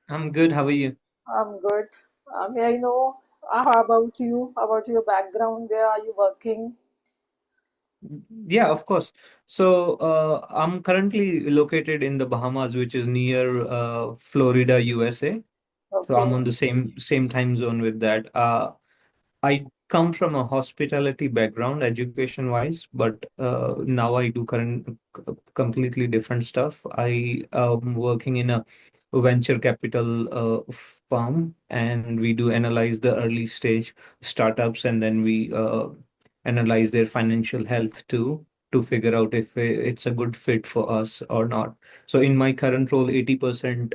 I'm good. How are you? I'm good. May I know how about you? About your background? Where are you working? Yeah, of course. I'm currently located in the Bahamas, which is near Florida, USA. So I'm Okay, on the same time zone with that. I come from a hospitality background, education wise, but now I do completely different stuff. I am working in a venture capital firm, and we do analyze the early stage startups, and then we analyze their financial health too, to figure out if it's a good fit for us or not. So in my current role, 80%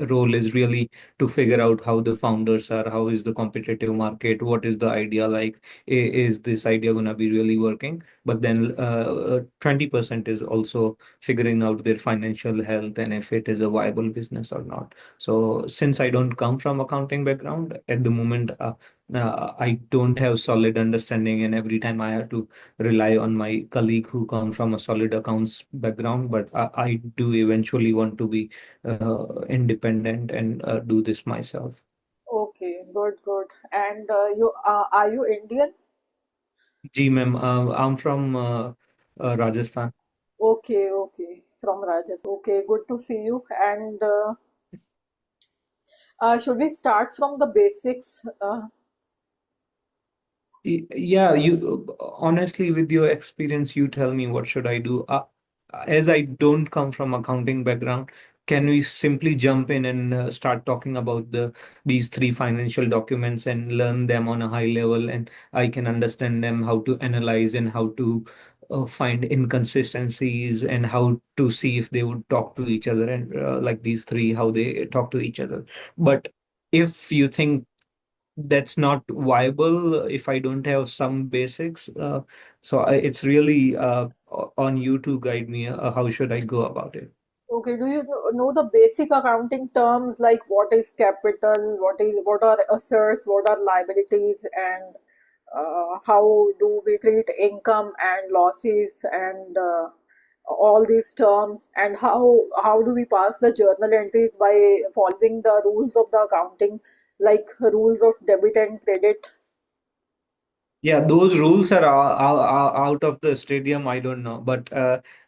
role is really to figure out how the founders are, how is the competitive market, what is the idea like, is this idea going to be really working? But then 20% is also figuring out their financial health and if it is a viable business or not. So since I don't come from accounting background at the moment, I don't have solid understanding, and every time I have to rely on my colleague who come from a solid accounts background. But I do eventually want to be independent and do this myself. okay, good, good. And you are you Indian? Ji, ma'am, I'm from Rajasthan. Okay, okay, from Rajasthan. Okay, good to see you. And should we start from the basics? Yeah, you honestly, with your experience, you tell me what should I do. As I don't come from accounting background, can we simply jump in and start talking about these three financial documents and learn them on a high level, and I can understand them, how to analyze and how to find inconsistencies and how to see if they would talk to each other, and like these three, how they talk to each other. But if you think that's not viable if I don't have some basics. It's really on you to guide me. How should I go about it? Okay, do you know the basic accounting terms like what is capital, what are assets, what are liabilities, and how do we treat income and losses and all these terms, and how do we pass the journal entries by following the rules of the accounting, like rules of debit and credit? Yeah, those rules are out of the stadium. I don't know, but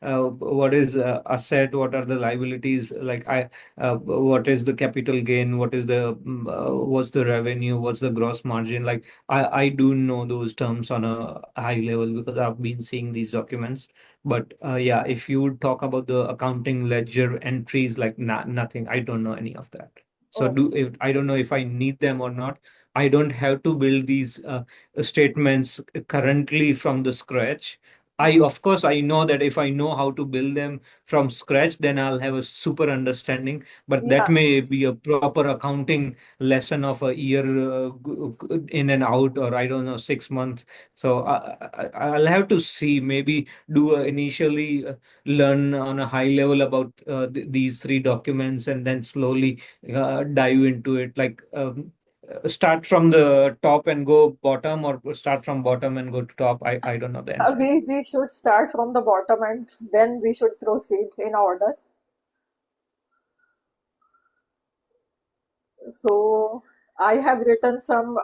what is asset? What are the liabilities? What is the capital gain? What's the revenue? What's the gross margin? Like, I do know those terms on a high level because I've been seeing these documents. But yeah, if you would talk about the accounting ledger entries, like nothing. I don't know any of that. So Okay. do if I don't know if I need them or not. I don't have to build these statements currently from the scratch. Of course, I know that if I know how to build them from scratch, then I'll have a super understanding. But that Yeah, may be a proper accounting lesson of a year in and out, or I don't know, 6 months. So I'll have to see. Maybe do initially learn on a high level about these three documents, and then slowly dive into it. Start from the top and go bottom, or start from bottom and go to top. I don't know the answer. we should start from the bottom and then we should proceed in order. So I have written some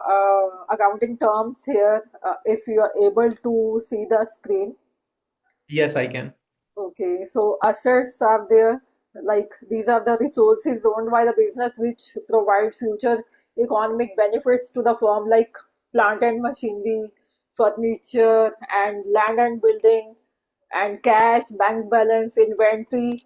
accounting terms here. If you are able to see the screen. Yes, I can. Okay, so assets are there. Like these are the resources owned by the business which provide future economic benefits to the firm, like plant and machinery, furniture, and land and building, and cash, bank balance, inventory,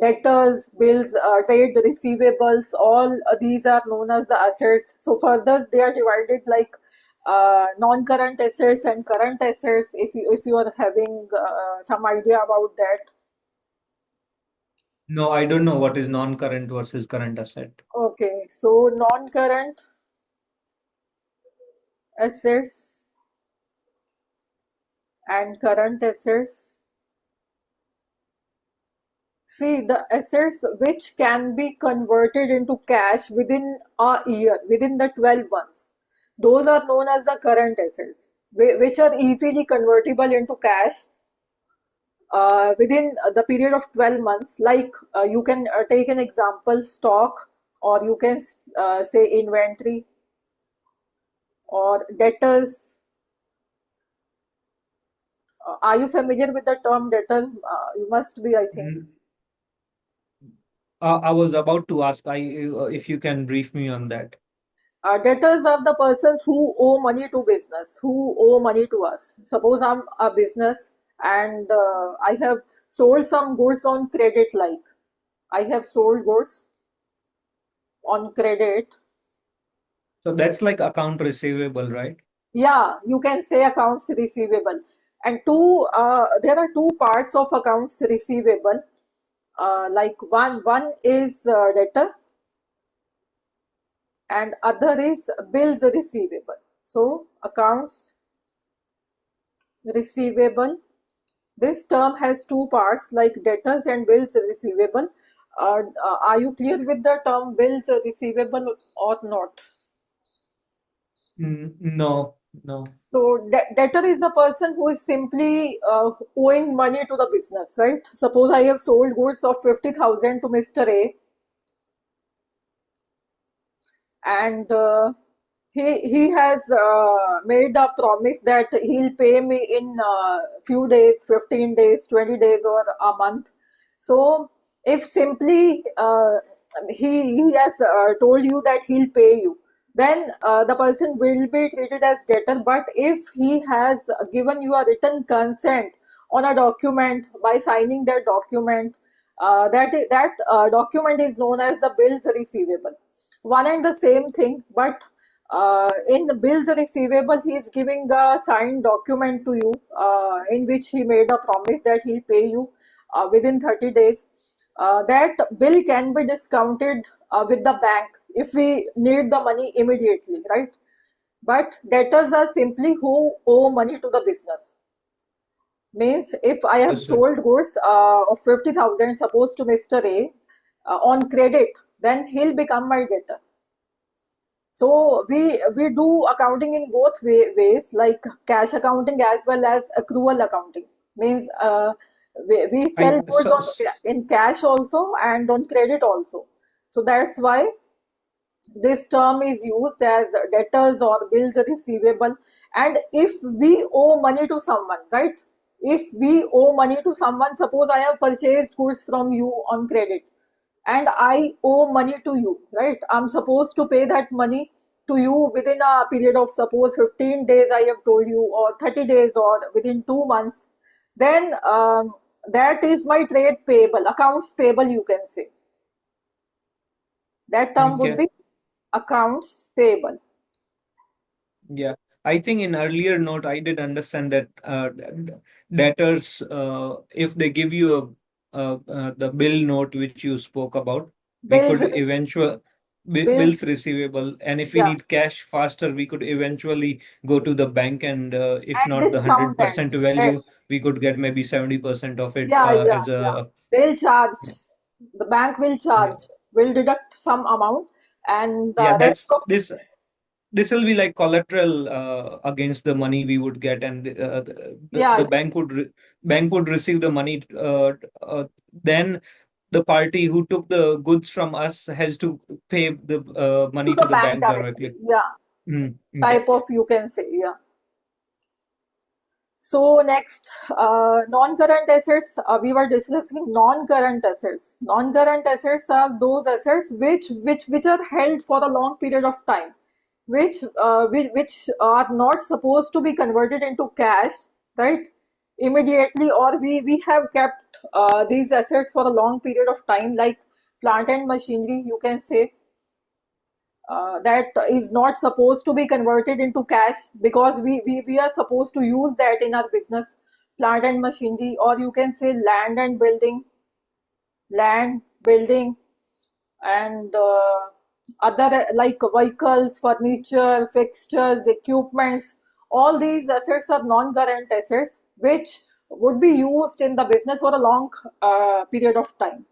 debtors, bills, trade receivables, all these are known as the assets. So further, they are divided like non-current assets and current assets. If you are having some idea about that. No, I don't know what is non-current versus current asset. Okay, so non-current assets and current assets. See, the assets which can be converted into cash within a year, within the 12 months, those are known as the current assets, which are easily convertible into cash. within the period of 12 months. Like you can take an example, stock, or you can say inventory or debtors. Are you familiar with the term debtor? You must be, I think. Mm, I was about to ask, if you can brief me on that. Debtors are the persons who owe money to business, who owe money to us. Suppose I'm a business and I have sold some goods on credit, like I have sold goods on credit. So that's like account receivable, right? Yeah, you can say accounts receivable. And there are two parts of accounts receivable. Like one is debtor and other is bills receivable. So accounts receivable. This term has two parts like debtors and bills receivable. Are you clear with the term bills receivable or not? No, no. So debtor is the person who is simply owing money to the business, right? Suppose I have sold goods of 50,000 to Mr. A, and he has made a promise that he'll pay me in few days, 15 days, 20 days, or a month. So if simply he has told you that he'll pay you, then the person will be treated as debtor. But if he has given you a written consent on a document by signing that document, that document is known as the bills receivable. One and the same thing, but in the bills receivable, he is giving a signed document to you in which he made a promise that he'll pay you within 30 days. That bill can be discounted with the bank if we need the money immediately, right? But debtors are simply who owe money to the business. Means if I have Understood. sold goods of 50,000, suppose to Mr. A on credit, then he'll become my debtor. So we do accounting in both ways, like cash accounting as well as accrual accounting. Means we I sell goods so, on in cash also and on credit also. So that's why this term is used as debtors or bills receivable. And if we owe money to someone, right? If we owe money to someone, suppose I have purchased goods from you on credit and I owe money to you, right? I'm supposed to pay that money to you within a period of suppose 15 days, I have told you, or 30 days, or within 2 months. Then that is my trade payable, accounts payable, you can say. That term would okay. be accounts payable. Yeah, I think in earlier note I did understand that debtors, if they give you the bill note which you spoke about, we Bills, could eventual bills, bills receivable, and if we yeah, need cash faster, we could eventually go to the bank, and if and not the discount that. 100% That value, we could get maybe 70% of it yeah, yeah, as yeah. a They'll charge. The bank will yeah. charge, will deduct some amount, and Yeah, the rest that's of this will be like collateral against the money we would get, and yeah, the bank would receive the money. Then the party who took the goods from us has to pay the to money to the the bank bank directly. directly. Yeah, Okay. type of you can say. Yeah. So next, non-current assets. We were discussing non-current assets. Non-current assets are those assets which are held for a long period of time, which are not supposed to be converted into cash, right? Immediately, or we have kept these assets for a long period of time, like plant and machinery. You can say that is not supposed to be converted into cash because we are supposed to use that in our business, plant and machinery, or you can say land building and other like vehicles, furniture, fixtures, equipments. All these assets are non-current assets which would be used in the business for a long period of time.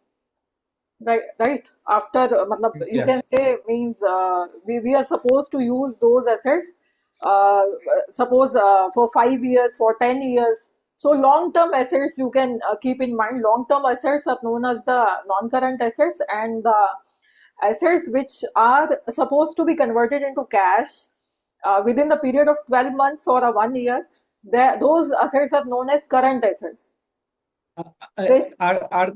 Right. After, matlab, you Yeah. can say means we are supposed to use those assets. Uh, Suppose for 5 years, for 10 years. So long-term assets, you can keep in mind, long-term assets are known as the non-current assets, and the assets which are supposed to be converted into cash within the period of 12 months or a 1 year, those assets are known as current assets. Uh, Which, are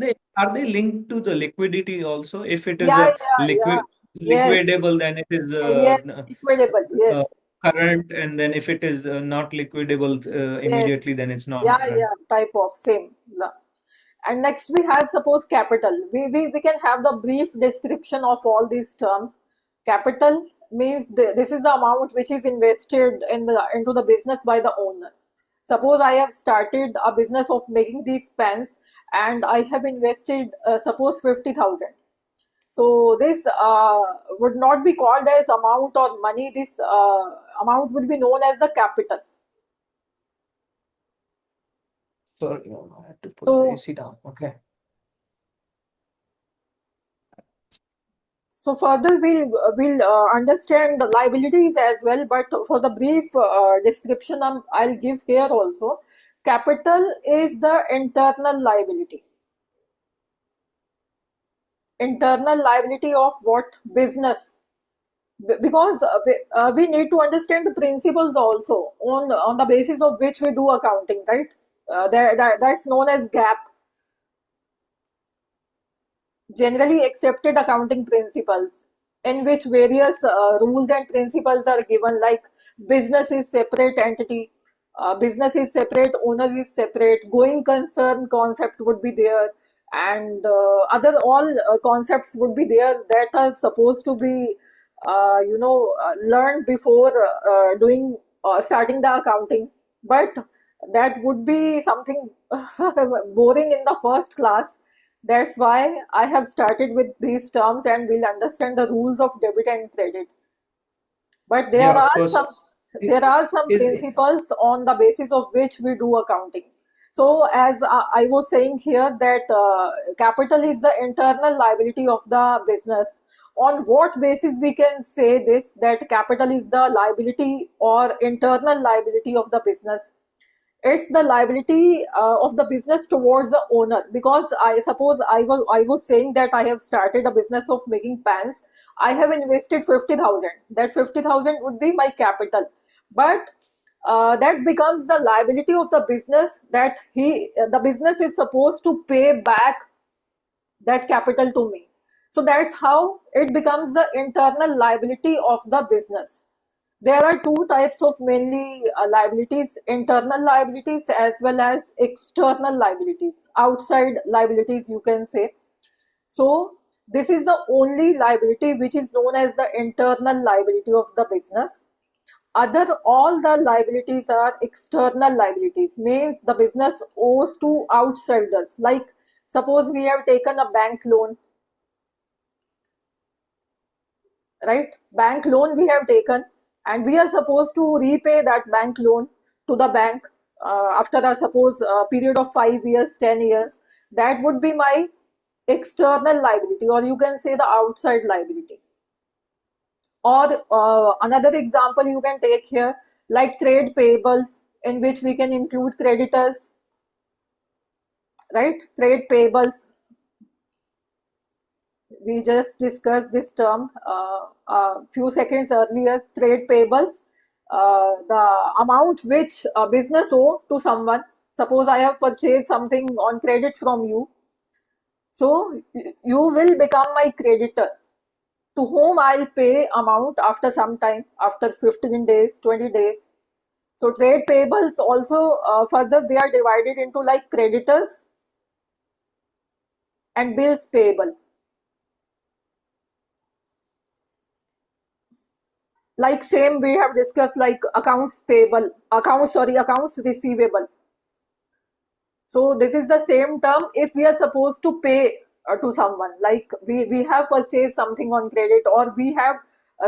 they linked to the liquidity also? If it is yeah, a yeah, yes, liquidable, then it is yes, equitable, uh, yes, current, and then if it is not liquidable yes, immediately, then it's yeah, non-current. yeah, type of same. And next we have suppose capital. We can have the brief description of all these terms. Capital means this is the amount which is invested into the business by the owner. Suppose I have started a business of making these pens and I have invested suppose 50,000. So this would not be called as amount or money. This amount would be known as the capital. Sorry, I had to put the So AC down. Okay. So further we'll understand the liabilities as well, but for the brief description I'll give here also. Capital is the internal liability. Internal liability of what? Business. Because we need to understand the principles also on the basis of which we do accounting, right? That's known as GAAP, generally accepted accounting principles, in which various rules and principles are given, like business is separate entity, business is separate, owner is separate, going concern concept would be there, and other all concepts would be there that are supposed to be learned before doing starting the accounting. But that would be something boring in the first class. That's why I have started with these terms, and we'll understand the rules of debit and credit. But Yeah, of course. there are some Is principles on the basis of which we do accounting. So as I was saying here that capital is the internal liability of the business. On what basis we can say this, that capital is the liability or internal liability of the business? It's the liability of the business towards the owner, because I suppose I was saying that I have started a business of making pants. I have invested 50,000. That 50,000 would be my capital, but that becomes the liability of the business, that the business is supposed to pay back that capital to me. So that's how it becomes the internal liability of the business. There are two types of mainly liabilities: internal liabilities as well as external liabilities, outside liabilities, you can say. So, this is the only liability which is known as the internal liability of the business. Other all the liabilities are external liabilities, means the business owes to outsiders. Like, suppose we have taken a bank loan, right? Bank loan we have taken, and we are supposed to repay that bank loan to the bank after a suppose period of 5 years, 10 years. That would be my external liability, or you can say the outside liability. Or another example you can take here, like trade payables, in which we can include creditors, right? Trade payables, we just discussed this term a few seconds earlier. Trade payables, the amount which a business owe to someone. Suppose I have purchased something on credit from you, so you will become my creditor, to whom I'll pay amount after some time, after 15 days, 20 days. So trade payables also, further they are divided into like creditors and bills payable. Like same we have discussed, like accounts receivable. So this is the same term if we are supposed to pay to someone, like we have purchased something on credit, or we have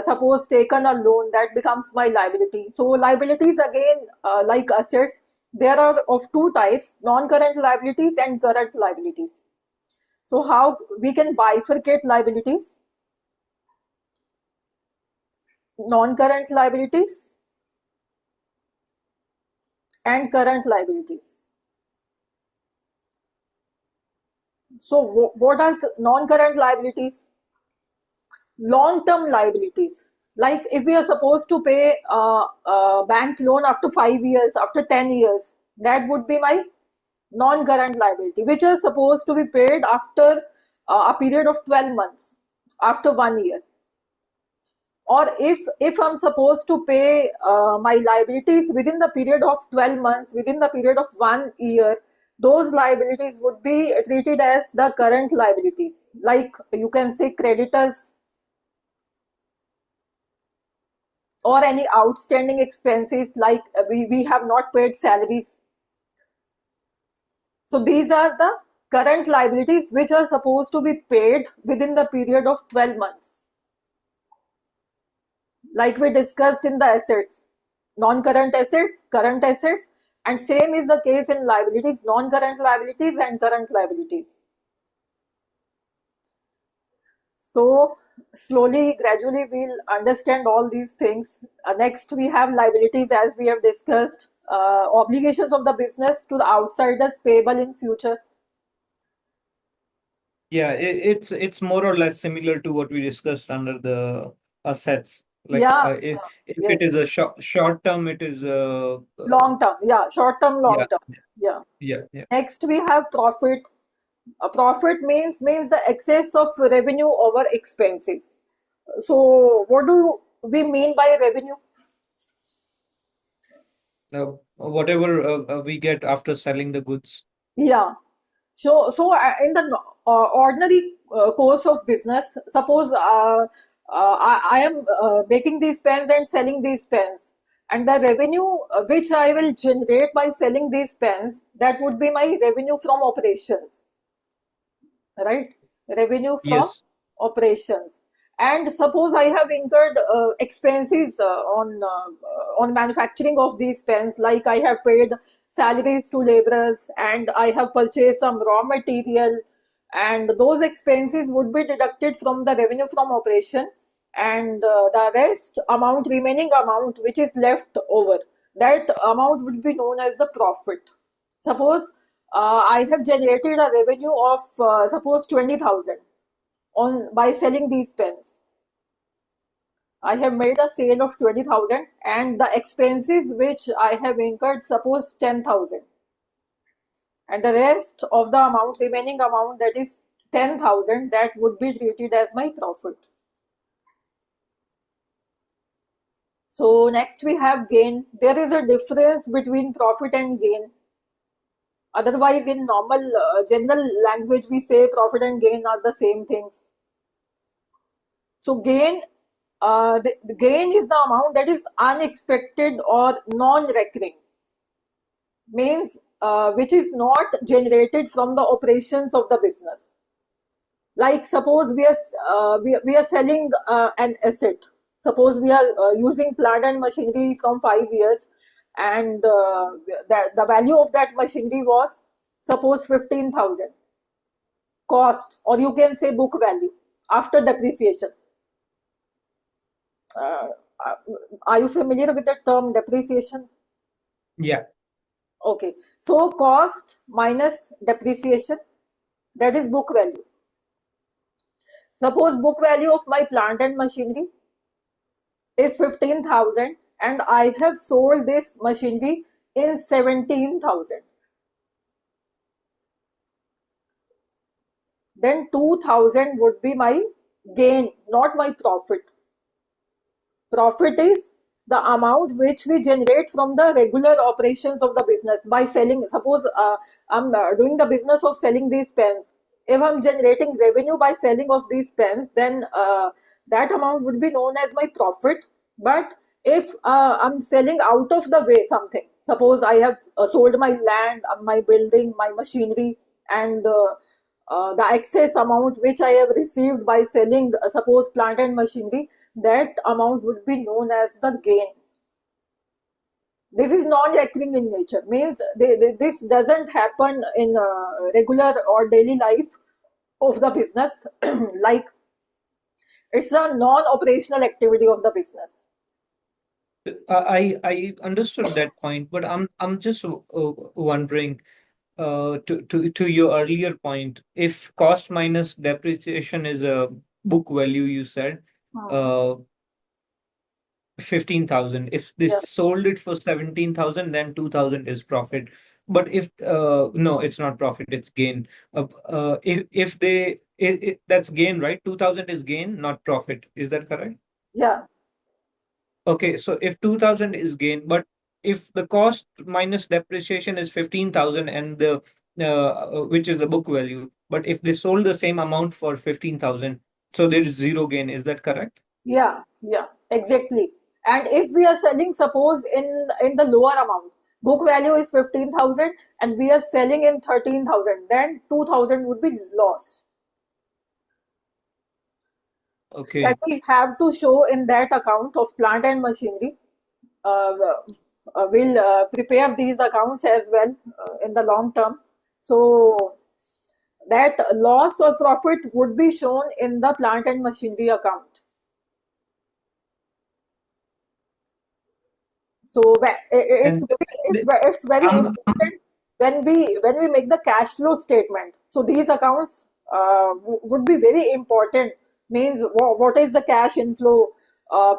suppose taken a loan, that becomes my liability. So liabilities again, like assets, there are of two types: non-current liabilities and current liabilities. So how we can bifurcate liabilities? Non-current liabilities and current liabilities. So what are non-current liabilities? Long-term liabilities. Like if we are supposed to pay a bank loan after 5 years, after 10 years, that would be my non-current liability, which is supposed to be paid after a period of 12 months, after 1 year. Or if I'm supposed to pay my liabilities within the period of 12 months, within the period of 1 year, those liabilities would be treated as the current liabilities. Like you can say creditors or any outstanding expenses, like we have not paid salaries. So these are the current liabilities which are supposed to be paid within the period of 12 months. Like we discussed in the assets, non-current assets, current assets, and same is the case in liabilities, non-current liabilities and current liabilities. So slowly, gradually, we'll understand all these things. Next, we have liabilities, as we have discussed, obligations of the business to the outsiders payable in future. Yeah, it's more or less similar to what we discussed under the assets. Like Yeah, if it yes. is a short term, it is Long term, yeah, short term, yeah, long term. Yeah. yeah. Next, we have profit. A profit means the excess of revenue over expenses. So, what do we mean by revenue? Whatever we get after selling the goods. Yeah. So in the ordinary course of business, suppose I am making these pens and selling these pens, and the revenue which I will generate by selling these pens, that would be my revenue from operations, right? Revenue from Yes. operations. And suppose I have incurred expenses on manufacturing of these pens, like I have paid salaries to laborers and I have purchased some raw material, and those expenses would be deducted from the revenue from operation, and the rest amount, remaining amount which is left over, that amount would be known as the profit. Suppose I have generated a revenue of suppose 20,000 on by selling these pens. I have made a sale of 20,000 and the expenses which I have incurred, suppose 10,000, and the rest of the amount, remaining amount, that is 10,000, that would be treated as my profit. So next we have gain. There is a difference between profit and gain. Otherwise, in normal general language, we say profit and gain are the same things. So gain, the gain is the amount that is unexpected or non-recurring, means which is not generated from the operations of the business. Like suppose we are selling an asset. Suppose we are using plant and machinery from 5 years, and the value of that machinery was suppose 15,000 cost, or you can say book value after depreciation. Uh, uh, are you familiar with the term depreciation? Yeah. Okay, so cost minus depreciation, that is book value. Suppose book value of my plant and machinery is 15,000 and I have sold this machinery in 17,000. Then 2,000 would be my gain, not my profit. Profit is the amount which we generate from the regular operations of the business by selling. Suppose I'm doing the business of selling these pens. If I'm generating revenue by selling of these pens, then that amount would be known as my profit. But if I'm selling out of the way something, suppose I have sold my land, my building, my machinery, and the excess amount which I have received by selling, suppose plant and machinery, that amount would be known as the gain. This is non-recurring in nature, means this doesn't happen in regular or daily life of the business. Like it's a non-operational activity of the business. I understood that point, but I'm just wondering. To your earlier point, if cost minus depreciation is a book value, you said Hmm. uh 15,000. If they Yeah. sold it for 17,000, then 2,000 is profit. But if no, it's not profit, it's gain. If they that's gain, right? 2,000 is gain, not profit. Is that correct? Yeah. Okay, so if 2,000 is gain, but if the cost minus depreciation is 15,000 and the which is the book value, but if they sold the same amount for 15,000, so there is zero gain. Is that correct? Yeah, yeah, exactly. And if we are selling, suppose in the lower amount, book value is 15,000 and we are selling in 13,000, then 2,000 would be loss. That Okay. we have to show in that account of plant and machinery. Uh, we'll prepare these accounts as well in the long term. So that loss or profit would be shown in the plant and machinery account. So And the, it's very I'm important when we make the cash flow statement. So these accounts would be very important. Means what is the cash inflow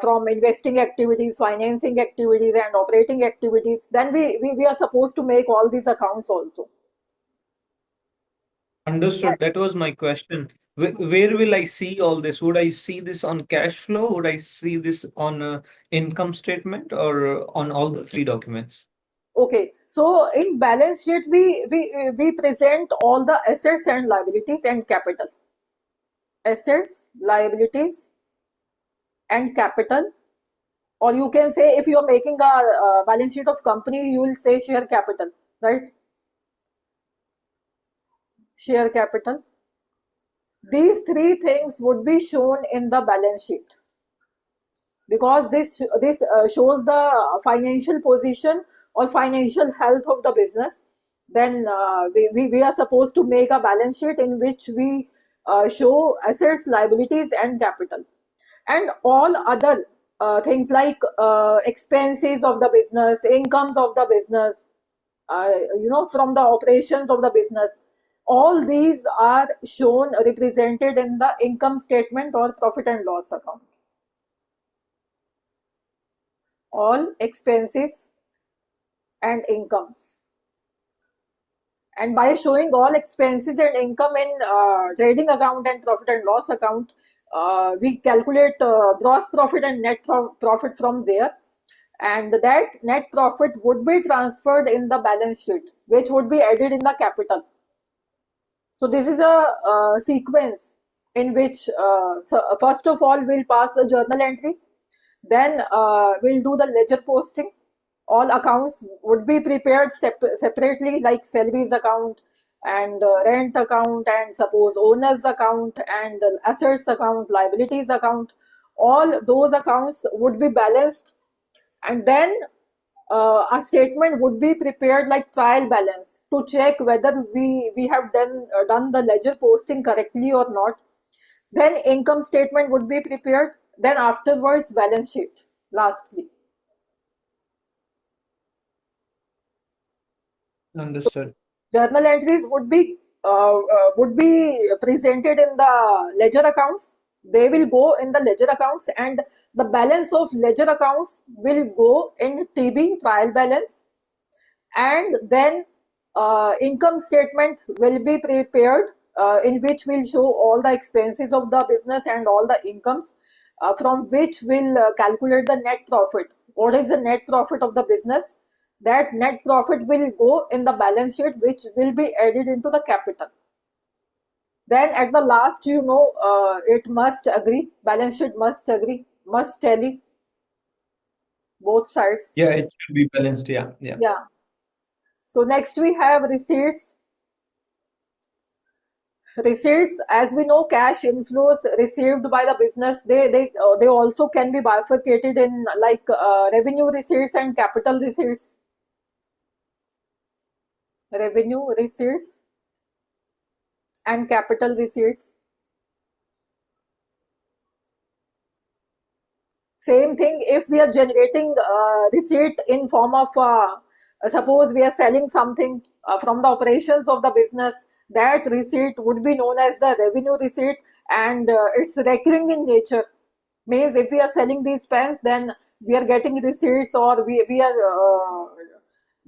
from investing activities, financing activities, and operating activities. Then we are supposed to make all these accounts also. understood. That was my question. Where will I see all this? Would I see this on cash flow? Would I see this on income statement or on all the three documents? Okay, so in balance sheet we present all the assets and liabilities and capital. Assets, liabilities, and capital, or you can say if you are making a balance sheet of company, you will say share capital, right? Share capital. These three things would be shown in the balance sheet because this shows the financial position or financial health of the business. Then we are supposed to make a balance sheet in which we show assets, liabilities, and capital, and all other things like expenses of the business, incomes of the business, from the operations of the business. All these are shown represented in the income statement or profit and loss account. All expenses and incomes. And by showing all expenses and income in trading account and profit and loss account, we calculate gross profit and net profit from there. And that net profit would be transferred in the balance sheet, which would be added in the capital. So this is a sequence in which, first of all, we'll pass the journal entries. Then we'll do the ledger posting. All accounts would be prepared separately, like salaries account and rent account and suppose owners account and assets account, liabilities account. All those accounts would be balanced, and then a statement would be prepared like trial balance to check whether we have done the ledger posting correctly or not. Then income statement would be prepared, then afterwards balance sheet lastly. Understood. Journal entries would be presented in the ledger accounts. They will go in the ledger accounts, and the balance of ledger accounts will go in TB, trial balance. And then income statement will be prepared, in which will show all the expenses of the business and all the incomes, from which will calculate the net profit. What is the net profit of the business? That net profit will go in the balance sheet, which will be added into the capital. Then at the last, it must agree, balance sheet must agree, must tally both sides. Yeah, it should be balanced. Yeah, yeah. Yeah. So next we have receipts. Receipts, as we know, cash inflows received by the business, they also can be bifurcated in like revenue receipts and capital receipts. Revenue receipts and capital receipts. Same thing if we are generating receipt in form of suppose we are selling something, from the operations of the business, that receipt would be known as the revenue receipt, and it's recurring in nature. Means if we are selling these pens, then we are getting receipts, or we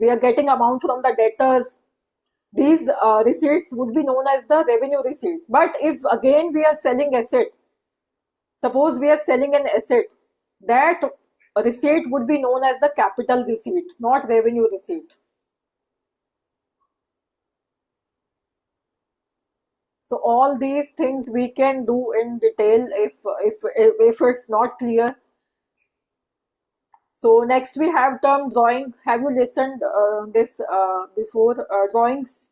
are getting amount from the debtors. These receipts would be known as the revenue receipts. But if again we are selling asset, suppose we are selling an asset, that receipt would be known as the capital receipt, not revenue receipt. So all these things we can do in detail if it's not clear. So next we have term drawing. Have you listened this before? Drawings.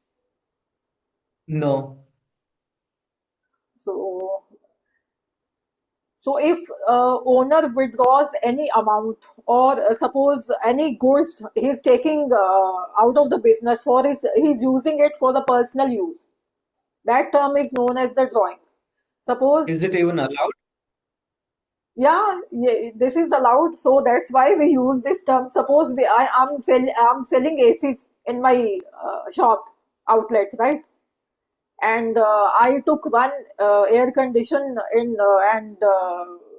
No. So if owner withdraws any amount, or suppose any goods he's taking out of the business for he's using it for the personal use, that term is known as the drawing. Is Suppose, it even allowed? yeah, yeah, this is allowed, so that's why we use this term. Suppose I'm selling ACs in my shop outlet, right? And I took one air condition in and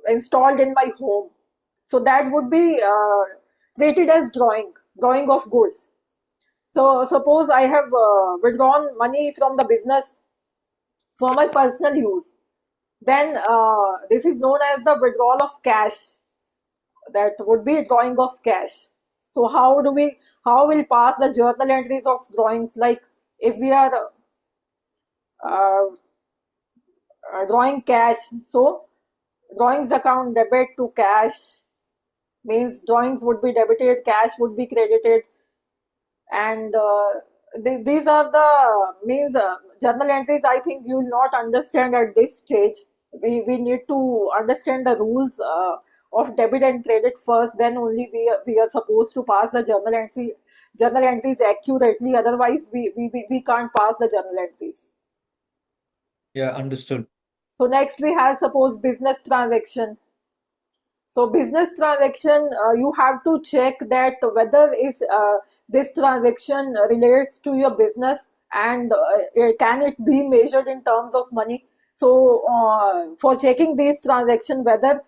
installed in my home. So that would be treated as drawing of goods. So suppose I have withdrawn money from the business for my personal use. Then this is known as the withdrawal of cash. That would be drawing of cash. So how will pass the journal entries of drawings? Like if we are uh, drawing cash, so drawings account debit to cash means drawings would be debited, cash would be credited, and these are the means journal entries. I think you will not understand at this stage. We need to understand the rules of debit and credit first. Then only we are supposed to pass the journal entries accurately. Otherwise, we can't pass the journal entries. Yeah, understood. So next we have suppose business transaction. So business transaction, you have to check that whether is this transaction relates to your business, and can it be measured in terms of money. So for checking this transaction whether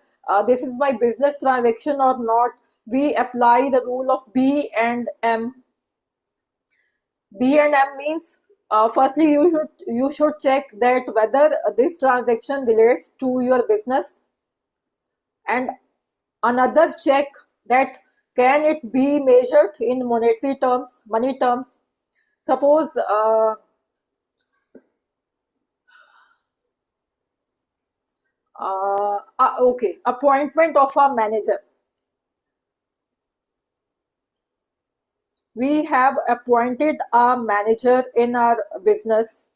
this is my business transaction or not, we apply the rule of B and M. B and M means firstly you should check that whether this transaction relates to your business, and another check that can it be measured in monetary terms, money terms. Suppose, okay, appointment of a manager. We have appointed a manager in our business.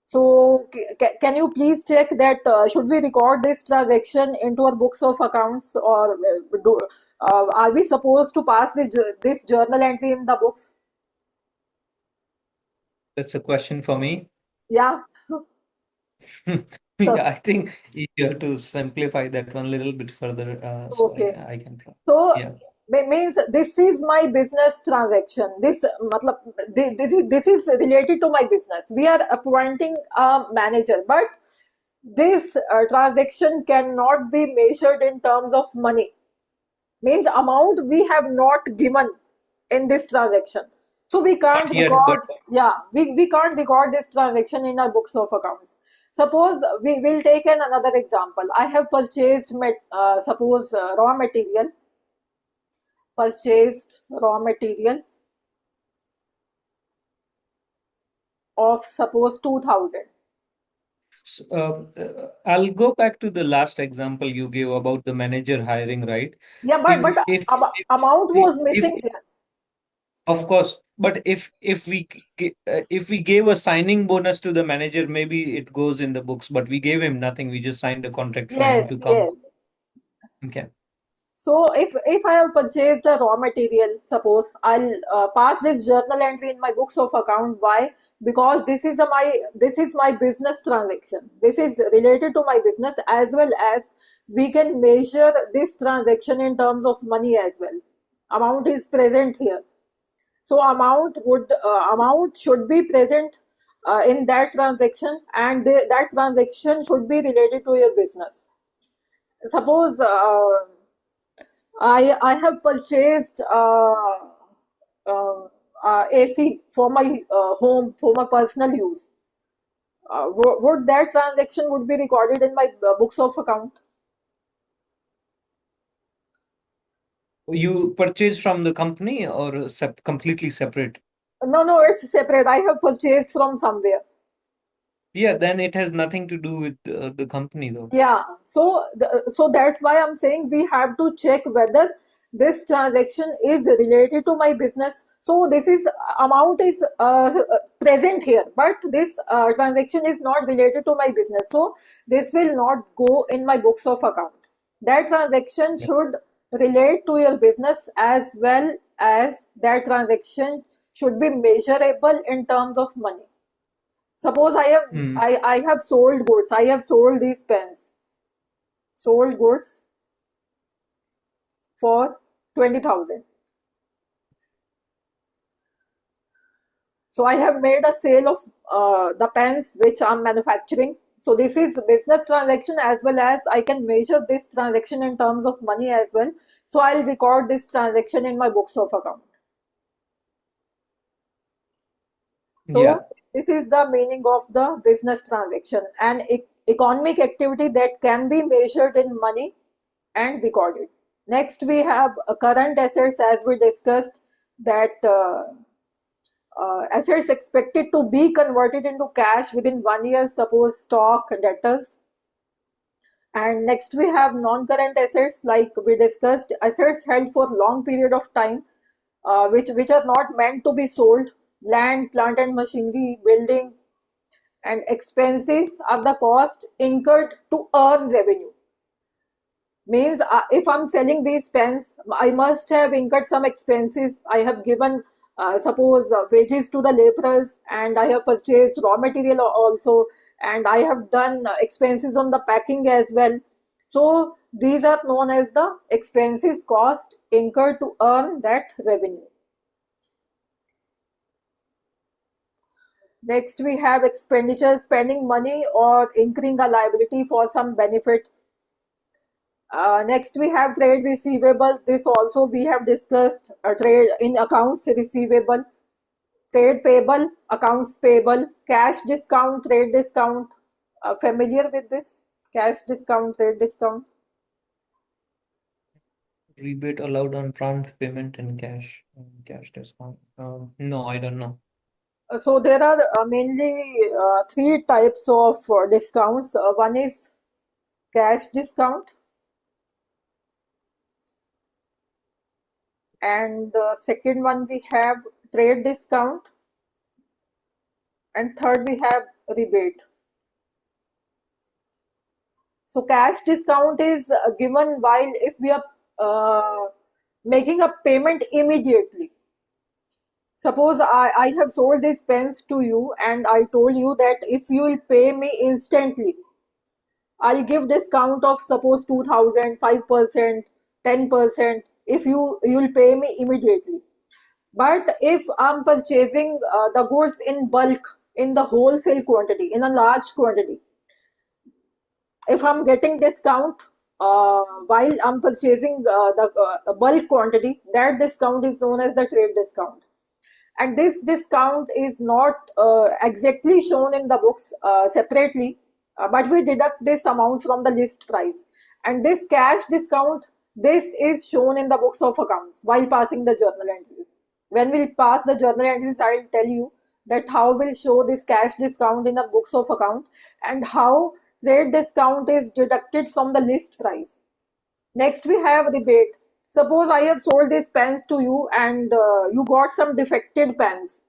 So, can you please check that should we record this transaction into our books of accounts, or are we supposed to pass this journal entry in the books? That's a question for me. Yeah. So, Yeah, I think you have to simplify that one a little bit further, so okay. I can try. So Yeah. means this is my business transaction. This matlab, this is related to my business. We are appointing a manager, but this transaction cannot be measured in terms of money. Means amount we have not given in this transaction. So we can't Not yet, but record, yeah, we can't record this transaction in our books of accounts. Suppose we will take another example. I have purchased, suppose raw material of suppose 2000. I'll go back to the last example you gave about the manager hiring, right? Yeah, but If if amount was if missing there. of course, but if we gave a signing bonus to the manager, maybe it goes in the books. But we gave him nothing. We just signed a contract for him Yes, to come. yes. Okay. So if I have purchased a raw material, suppose I'll pass this journal entry in my books of account. Why? Because this is my business transaction. This is related to my business, as well as we can measure this transaction in terms of money as well. Amount is present here. So amount should be present in that transaction, and that transaction should be related to your business. Suppose I have purchased uh, AC for my home for my personal use. Would that transaction would be recorded in my books of account? You purchase from the company or completely separate? No, no, it's separate. I have purchased from somewhere. Yeah, then it has nothing to do with the company though. Yeah, so that's why I'm saying we have to check whether this transaction is related to my business. So this is amount is present here, but this transaction is not related to my business. So this will not go in my books of account. That transaction Yeah. should relate to your business, as well as that transaction should be measurable in terms of money. Suppose Hmm. I have sold goods. I have sold these pens, sold goods for 20,000. So I have made a sale of the pens which I'm manufacturing. So this is business transaction, as well as I can measure this transaction in terms of money as well. So I'll record this transaction in my books of account. Yeah. So this is the meaning of the business transaction, an economic activity that can be measured in money and recorded. Next, we have current assets, as we discussed, that assets expected to be converted into cash within 1 year, suppose stock, debtors. And next, we have non-current assets, like we discussed, assets held for long period of time, which are not meant to be sold. Land, plant and machinery, building, and expenses are the cost incurred to earn revenue. Means if I'm selling these pens, I must have incurred some expenses. I have given, suppose, wages to the laborers, and I have purchased raw material also, and I have done expenses on the packing as well. So these are known as the expenses cost incurred to earn that revenue. Next, we have expenditure, spending money or incurring a liability for some benefit. Next, we have trade receivables. This also we have discussed. Trade in accounts receivable, trade payable, accounts payable, cash discount, trade discount. Familiar with this? Cash discount, trade discount. Rebate allowed on prompt payment and cash. Cash discount. No, I don't know. So there are mainly three types of discounts. One is cash discount, and the second one we have trade discount, and third we have rebate. So cash discount is given while if we are making a payment immediately. Suppose I have sold these pens to you, and I told you that if you will pay me instantly, I'll give discount of suppose 2000, 5%, 10% if you'll pay me immediately. But if I'm purchasing the goods in bulk, in the wholesale quantity, in a large quantity, if I'm getting discount while I'm purchasing the bulk quantity, that discount is known as the trade discount. And this discount is not exactly shown in the books separately, but we deduct this amount from the list price. And this cash discount, this is shown in the books of accounts while passing the journal entries. When we pass the journal entries, I'll tell you that how we'll show this cash discount in the books of account, and how trade discount is deducted from the list price. Next, we have rebate. Suppose I have sold these pens to you, and you got some defected pens,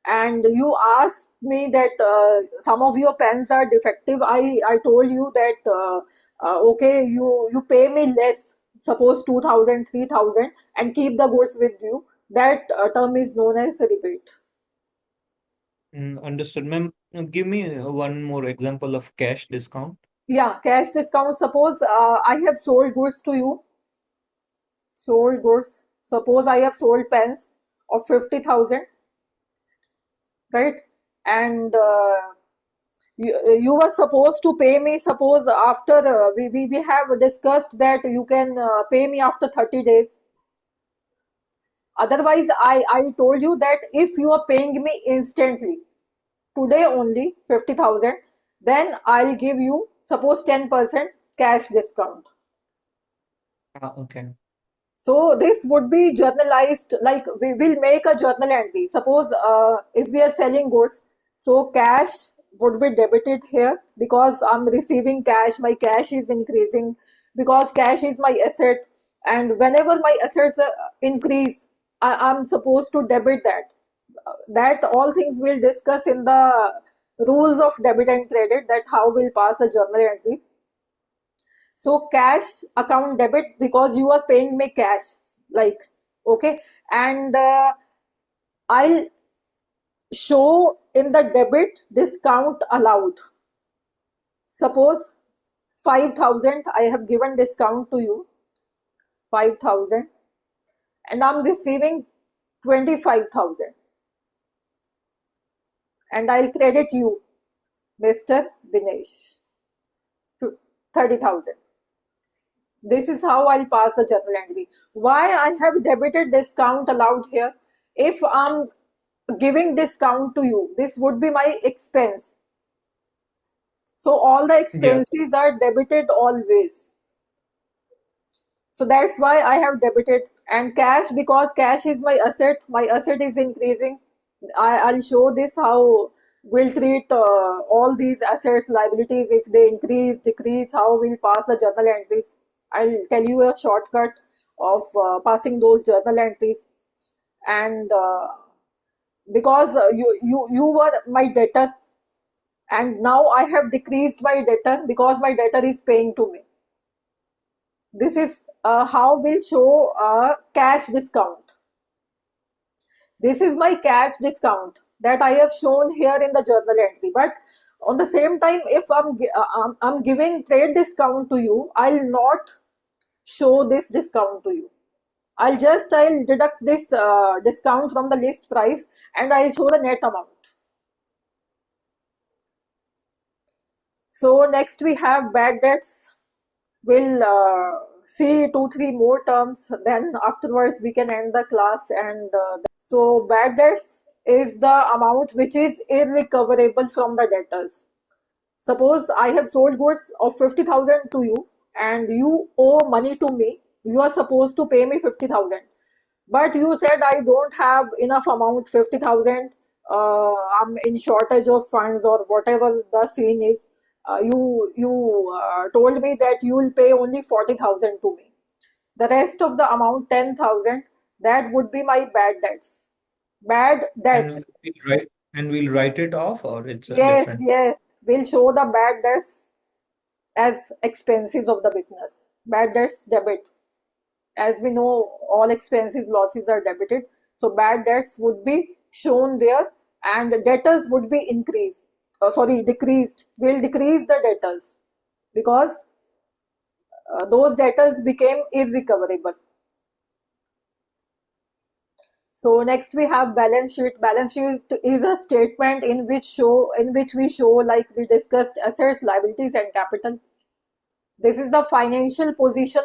and you asked me that some of your pens are defective. I told you that okay, you pay me less, suppose 2000, 3000, and keep the goods with you. That term is known as a rebate. Understood, ma'am. Give me one more example of cash discount. Yeah, cash discount. Suppose I have sold goods to you, sold goods. Suppose I have sold pens of 50,000, right? And you were supposed to pay me, suppose after we have discussed that you can pay me after 30 days. Otherwise, I told you that if you are paying me instantly, today only 50,000, then I'll give you, suppose 10% cash discount. Okay. So this would be journalized, like we will make a journal entry. Suppose if we are selling goods, so cash would be debited here because I'm receiving cash, my cash is increasing because cash is my asset. And whenever my assets increase, I'm supposed to debit that. That all things we'll discuss in the rules of debit and credit, that how we'll pass a journal entries. So cash account debit because you are paying me cash, like, okay. And I'll show in the debit discount allowed. Suppose 5,000 I have given discount to you, 5,000, and I'm receiving 25,000, and I'll credit you, Mr. Dinesh, 30,000. This is how I'll pass the journal entry. Why I have debited discount allowed here? If I'm giving discount to you, this would be my expense. So all the Yeah. expenses are debited always. So that's why I have debited. And cash, because cash is my asset is increasing. I'll show this how we'll treat all these assets, liabilities, if they increase, decrease, how we'll pass the journal entries. I'll tell you a shortcut of passing those journal entries. And because you were my debtor, and now I have decreased my debtor because my debtor is paying to me. This is how we'll show a cash discount. This is my cash discount that I have shown here in the journal entry. But on the same time, if I'm giving trade discount to you, I'll not show this discount to you. I'll deduct this discount from the list price, and I'll show the net amount. So next we have bad debts. We'll see two, three more terms. Then afterwards we can end the class. And so bad debts is the amount which is irrecoverable from the debtors. Suppose I have sold goods of 50,000 to you, and you owe money to me. You are supposed to pay me 50,000. But you said I don't have enough amount, 50,000. I'm in shortage of funds or whatever the scene is. You told me that you will pay only 40,000 to me. The rest of the amount, 10,000, that would be my bad debts. Bad And debts. we'll write it off, or it's a Yes, different. yes. We'll show the bad debts as expenses of the business. Bad debts debit. As we know, all expenses, losses are debited. So bad debts would be shown there, and debtors would be increased. Sorry, decreased. We'll decrease the debtors because those debtors became irrecoverable. So next we have balance sheet. Balance sheet is a statement in which we show, like we discussed, assets, liabilities, and capital. This is the financial position